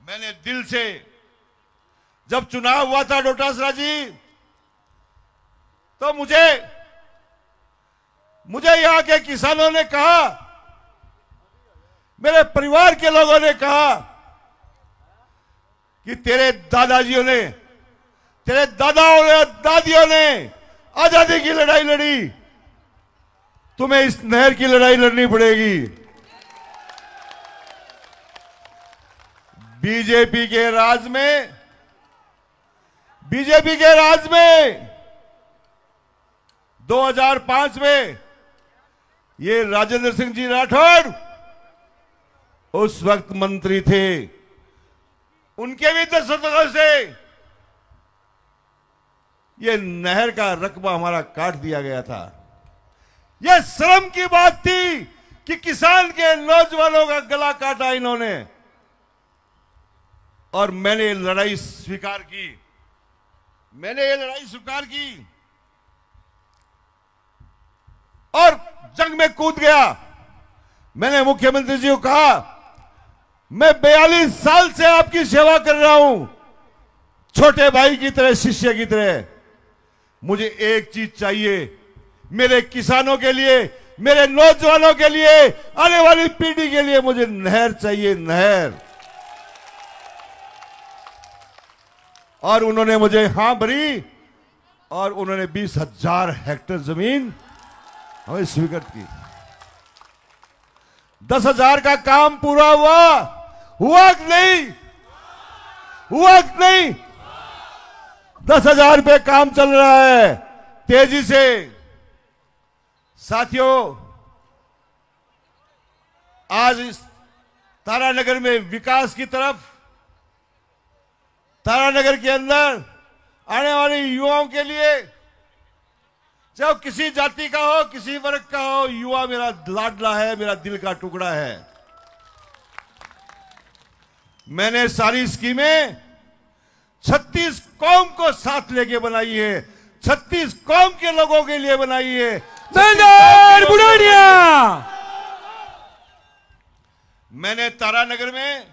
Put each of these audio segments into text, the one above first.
मैंने दिल से, जब चुनाव हुआ था डोटासरा जी, तो मुझे यहां के किसानों ने कहा, मेरे परिवार के लोगों ने कहा कि तेरे दादाजियों ने, तेरे दादाओं ने, दादियों ने आजादी की लड़ाई लड़ी, तुम्हें इस नहर की लड़ाई लड़नी पड़ेगी। बीजेपी के राज में 2005 में ये राजेंद्र सिंह जी राठौड़ उस वक्त मंत्री थे, उनके भी दस्तखतों से ये नहर का रकबा हमारा काट दिया गया था। यह शर्म की बात थी कि किसान के नौजवानों का गला काटा इन्होंने, और मैंने ये लड़ाई स्वीकार की, और जंग में कूद गया। मैंने मुख्यमंत्री जी को कहा, मैं 42 साल से आपकी सेवा कर रहा हूं, छोटे भाई की तरह, शिष्य की तरह। मुझे एक चीज चाहिए, मेरे किसानों के लिए, मेरे नौजवानों के लिए, आने वाली पीढ़ी के लिए मुझे नहर चाहिए, नहर। और उन्होंने मुझे हां भरी, और उन्होंने 20,000 हेक्टेयर जमीन हमें स्वीकृत की। 10,000 का काम पूरा हुआ कि नहीं? 10,000 पे काम चल रहा है तेजी से। साथियों, आज इस तारानगर में विकास की तरफ, तारानगर के अंदर आने वाले युवाओं के लिए, चाहे किसी जाति का हो, किसी वर्ग का हो, युवा मेरा लाडला है, मेरा दिल का टुकड़ा है। मैंने सारी स्कीमें 36 कौम को साथ लेके बनाई है, 36 कौम के लोगों के लिए बनाई है। बुढ़ानिया मैंने तारानगर में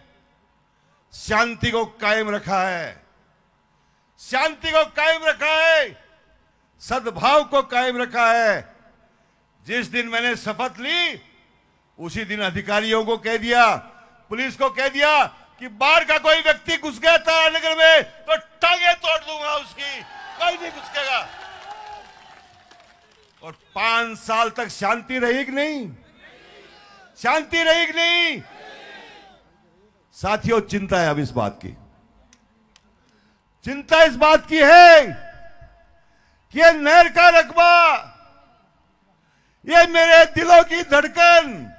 शांति को कायम रखा है, सद्भाव को कायम रखा है। जिस दिन मैंने शपथ ली, उसी दिन अधिकारियों को कह दिया, पुलिस को कह दिया कि बाहर का कोई व्यक्ति घुस गया तारानगर में तो टांगे तोड़ दूंगा उसकी, कोई नहीं घुसकेगा। और 5 साल तक शांति रही कि नहीं? साथियों, चिंता है अब इस बात की, चिंता इस बात की है कि ये नहर का रकबा, ये मेरे दिलों की धड़कन,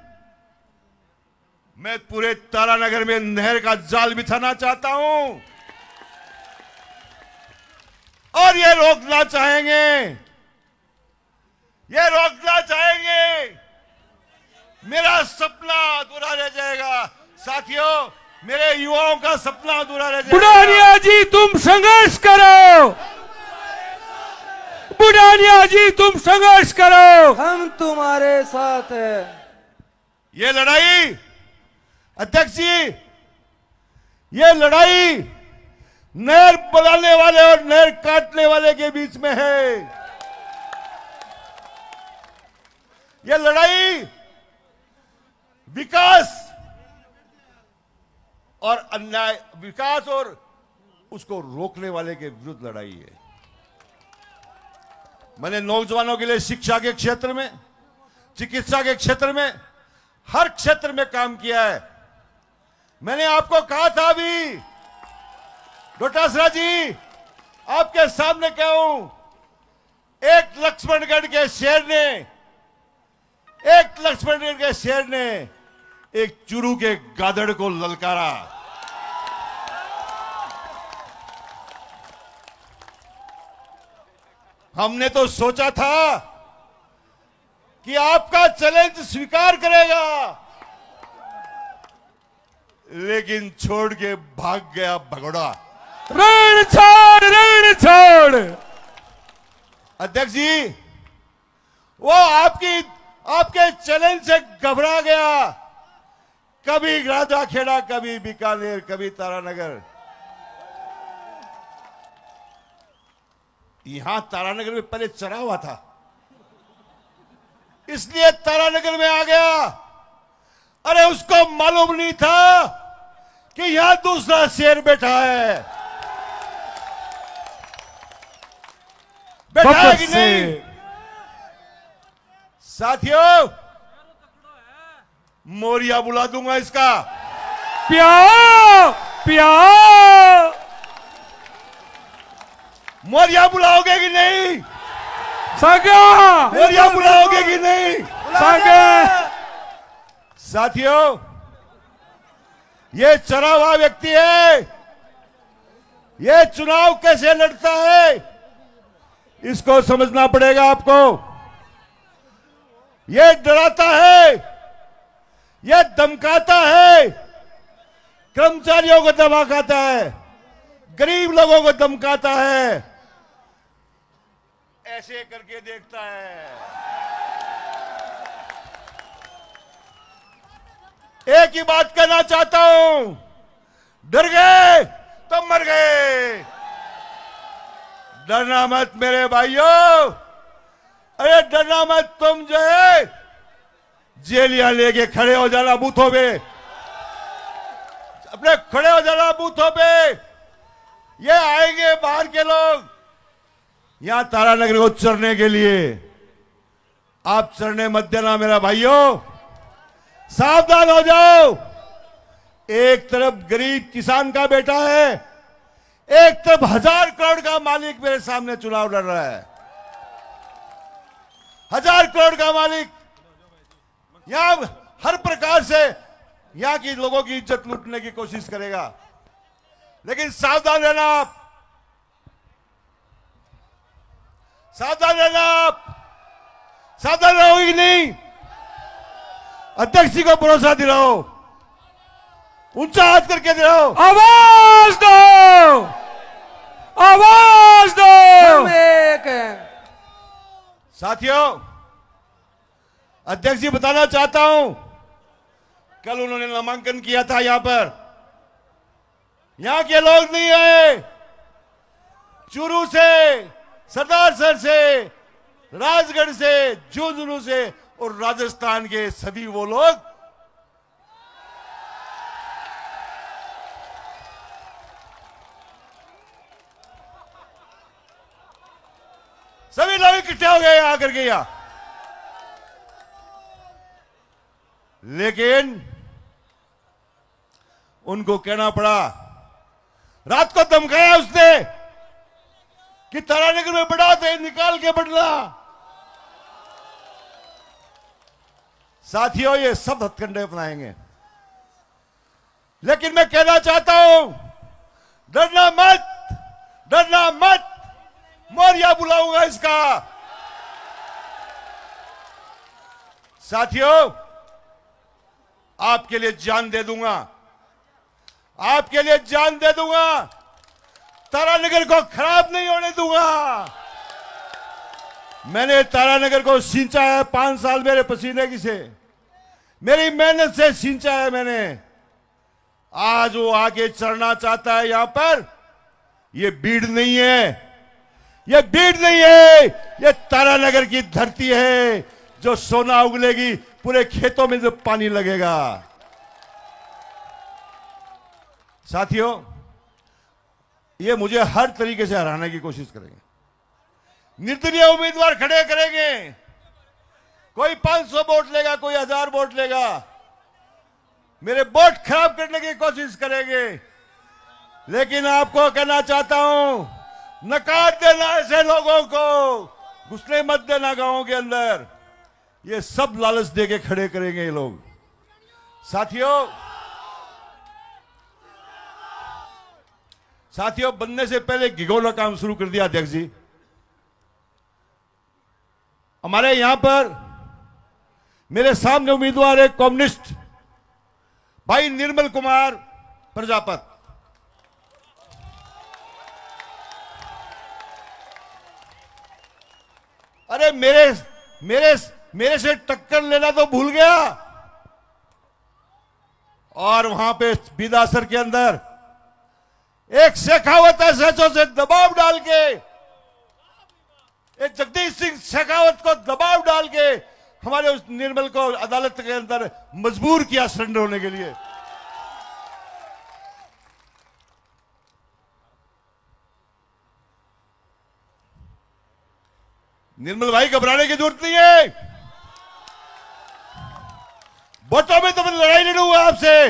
मैं पूरे तारानगर में नहर का जाल बिछाना चाहता हूं, और ये रोकना चाहेंगे। मेरा सपना अधूरा रह जाएगा। साथियों, मेरे युवाओं का सपना अधूरा रह जाएगा। बुढ़ानिया जी तुम संघर्ष करो, बुढ़ानिया जी तुम संघर्ष करो, हम तुम्हारे साथ हैं। ये लड़ाई, अध्यक्ष जी, ये लड़ाई नहर बनाने वाले और नहर काटने वाले के बीच में है। ये लड़ाई विकास और उसको रोकने वाले के विरुद्ध लड़ाई है। मैंने नौजवानों के लिए शिक्षा के क्षेत्र में, चिकित्सा के क्षेत्र में, हर क्षेत्र में काम किया है। मैंने आपको कहा था अभी, डोटासरा जी, आपके सामने कहूं, एक लक्ष्मणगढ़ के शेर ने एक चुरू के गादड़ को ललकारा। हमने तो सोचा था कि आपका चैलेंज स्वीकार करेगा, लेकिन छोड़ के भाग गया भगोड़ा। रण छोड़। अध्यक्ष जी, वो आपके चैलेंज से घबरा गया, कभी राजाखेड़ा, कभी बीकानेर, कभी तारानगर। यहां तारानगर में पहले चरा हुआ था, इसलिए तारानगर में आ गया। अरे उसको मालूम नहीं था कि यहां दूसरा शेर बैठा है। बैठा है कि नहीं साथियों? मोरिया बुला दूंगा इसका। प्याओ प्याओ। मोरिया बुलाओगे कि नहीं? सगा मोरिया बुलाओगे कि नहीं? सगा। साथियों, ये चरा हुआ व्यक्ति है, ये चुनाव कैसे लड़ता है इसको समझना पड़ेगा आपको। ये डराता है, ये धमकाता है, कर्मचारियों को धमकाता है, गरीब लोगों को धमकाता है, ऐसे करके देखता है। एक ही बात कहना चाहता हूं, डर गए तो मर गए। डरना मत मेरे भाइयों। अरे डरना मत, तुम जो है जेलियां लेके खड़े हो जाना बूथों पे, अपने खड़े हो जाना बूथों पे। ये आएंगे बाहर के लोग यहां तारानगर को चरने के लिए। आप चरने मत देना मेरा भाइयों, सावधान हो जाओ। एक तरफ गरीब किसान का बेटा है, एक तरफ 1000 करोड़ का मालिक मेरे सामने चुनाव लड़ रहा है। 1000 करोड़ का मालिक यहां हर प्रकार से यहां की लोगों की इज्जत लूटने की कोशिश करेगा। लेकिन सावधान रहना आप, सावधान रहना आप। सावधान रहोगे नहीं? अध्यक्ष जी को भरोसा दिलाओ, ऊंचा हाथ करके दिलाओ। आवाज दो, आवाज दो। हम एक हैं। साथियों, अध्यक्ष जी बताना चाहता हूं, कल उन्होंने नामांकन किया था यहां पर, यहां के लोग नहीं आए। चूरू से, सरदारसर से, राजगढ़ से, झुंझुनू से और राजस्थान के सभी वो लोग सभी लोग इकट्ठे हो गए आकर के यहां। लेकिन उनको कहना पड़ा, रात को धमकाया उसने कि तारानगर में बढ़ा थे, निकाल के बढ़ना। साथियों, ये सब हथकंडे अपनाएंगे। लेकिन मैं कहना चाहता हूं, डरना मत, डरना मत। मोरिया बुलाऊंगा इसका। साथियों, आपके लिए जान दे दूंगा, आपके लिए जान दे दूंगा। तारानगर को खराब नहीं होने दूंगा। मैंने तारानगर को सींचा है 5 साल मेरे पसीने की से, मेरी मेहनत से सींचा है मैंने। आज वो आगे चढ़ना चाहता है यहां पर। ये बीड़ नहीं है, ये बीड़ नहीं है, ये तारानगर की धरती है जो सोना उगलेगी, पूरे खेतों में जो पानी लगेगा। साथियों, ये मुझे हर तरीके से हराने की कोशिश करेंगे, निर्दलीय उम्मीदवार खड़े करेंगे। कोई 500 वोट लेगा, कोई 1000 वोट लेगा, मेरे वोट खराब करने की कोशिश करेंगे। लेकिन आपको कहना चाहता हूं, नकार देना ऐसे लोगों को, घुसने मत देना गांवों के अंदर। ये सब लालच दे के खड़े करेंगे ये लोग। साथियों, बनने से पहले घिघोला काम शुरू कर दिया अध्यक्ष जी। हमारे यहां पर मेरे सामने उम्मीदवार है कम्युनिस्ट भाई निर्मल कुमार प्रजापत। अरे मेरे से टक्कर लेना तो भूल गया। और वहां पे बिदासर के अंदर एक शेखावत एसएचओ से दबाव डाल के, एक जगदीश सिंह शेखावत को दबाव डाल के हमारे उस निर्मल को अदालत के अंदर मजबूर किया सरेंडर होने के लिए। निर्मल भाई, घबराने की जरूरत नहीं है। वोटों में तो मैं लड़ाई लड़ूंगा आपसे,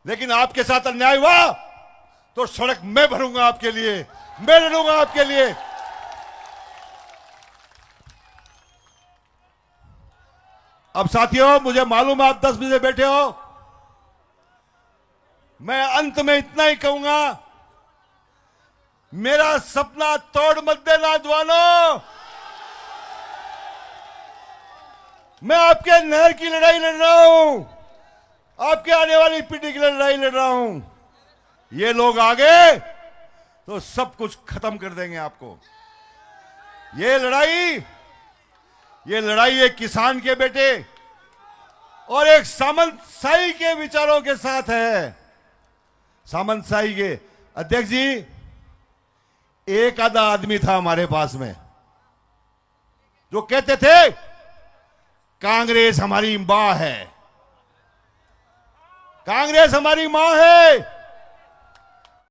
लेकिन आपके साथ अन्याय हुआ तो सड़क मैं भरूंगा आपके लिए, मैं लड़ूंगा आपके लिए। अब साथियों, मुझे मालूम है आप 10 बजे बैठे हो, मैं अंत में इतना ही कहूंगा, मेरा सपना तोड़ मत देना जवानों। मैं आपके नहर की लड़ाई लड़ रहा हूं, आपके आने वाली पीढ़ी की लड़ाई लड़ रहा हूं। ये लोग आगे तो सब कुछ खत्म कर देंगे आपको। ये लड़ाई एक किसान के बेटे और एक सामंतशाही के विचारों के साथ है। सामंतशाही के अध्यक्ष जी, एक आधा आदमी था हमारे पास में जो कहते थे कांग्रेस हमारी मां है, कांग्रेस हमारी मां है।